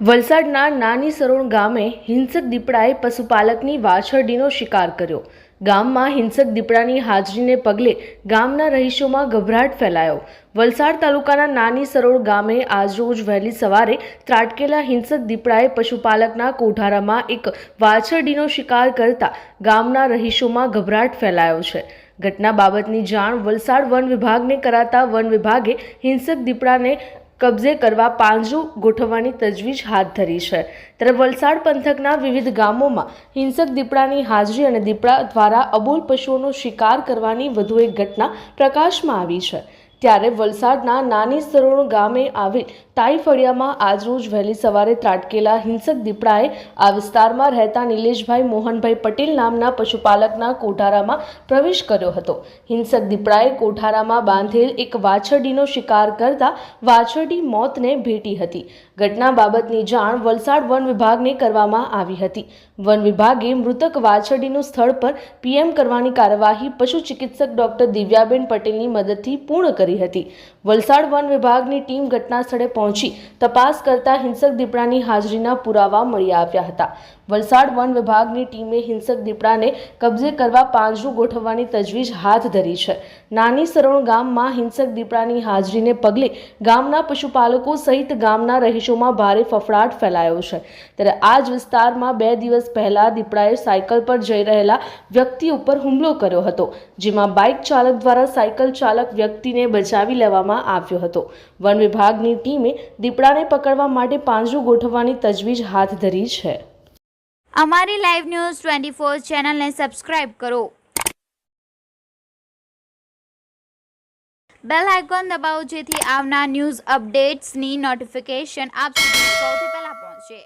વલસાડના નાની સરોણ ગામે હિંસક દીપડાએ પશુપાલકની વાછરડીનો શિકાર કર્યો। ગામમાં હિંસક દીપડાની હાજરીને પગલે ગામના રહીશોમાં ગભરાટ ફેલાયો। વલસાડ તાલુકાના નાની સરોણ ગામે આજરોજ વહેલી સવારે ત્રાટકેલા હિંસક દીપડાએ પશુપાલકના કોઠારામાં એક વાછરડીનો શિકાર કરતા ગામના રહીશોમાં ગભરાટ ફેલાયો છે। ઘટના બાબતની જાણ વલસાડ વન વિભાગને કરાતા વન વિભાગે હિંસક દીપડાને કબજે કરવા પાંજરું ગોઠવવાની તજવીજ હાથ ધરી છે। ત્યારે વલસાડ પંથકના વિવિધ ગામોમાં હિંસક દીપડાની હાજરી અને દીપડા દ્વારા અબોલ પશુઓનો શિકાર કરવાની વધુ એક ઘટના પ્રકાશમાં આવી છે। ત્યારે વલસાડના નાની સરોણ ગામે આવેલ તાઈ ફળિયામાં આજરોજ વહેલી સવારે ત્રાટકેલા હિંસક દીપડાએ આ વિસ્તારમાં રહેતા નિલેશભાઈ મોહનભાઈ પટેલ નામના પશુપાલકના કોઠારામાં પ્રવેશ કર્યો હતો। હિંસક દીપડાએ કોઠારામાં બાંધેલ એક વાછરડીનો શિકાર કરતા વાછરડી મોતને ભેટી હતી। ઘટના બાબતની જાણ વલસાડ વન વિભાગને કરવામાં આવી હતી। વન વિભાગે મૃતક વાછરડીનું સ્થળ પર પીએમ કરવાની કાર્યવાહી પશુ ચિકિત્સક ડોક્ટર દિવ્યાબેન પટેલની મદદથી પૂર્ણ કરી હતી। વલસાડ વન વિભાગની ટીમ ઘટના સ્થળે પહોંચી તપાસ કરતા હિંસક દીપડાની હાજરીના પુરાવા મળી આવ્યા હતા। વલસાડ વન વિભાગની ટીમે હિંસક દીપડાને કબજે કરવા પાંજરું ગોઠવવાની તજવીજ હાથ ધરી છે। નાની સરોણ ગામમાં હિંસક દીપડાની હાજરીને પગલે ગામના પશુપાલકો સહિત ગામના રહીશોમાં ભારે ફફડાટ ફેલાયો છે। ત્યારે આ જ વિસ્તારમાં 2 દિવસ પહેલા દીપડાએ સાયકલ પર જઈ રહેલા વ્યક્તિ ઉપર હુમલો કર્યો હતો, જેમાં બાઇક ચાલક દ્વારા સાયકલ ચાલક વ્યક્તિને બચાવી લેવામાં આવ્યો હતો। વન વિભાગની ટીમે દીપડાને પકડવા માટે પાંજરું ગોઠવવાની તજવીજ હાથ ધરી છે। અમારી લાઈવ ન્યૂઝ 24 ચેનલને સબસ્ક્રાઇબ કરો, બેલ આઇકોન દબાવો જેથી આવનાર ન્યૂઝ અપડેટ્સની નોટિફિકેશન આપ સુધી સૌથી પહેલા પહોંચે।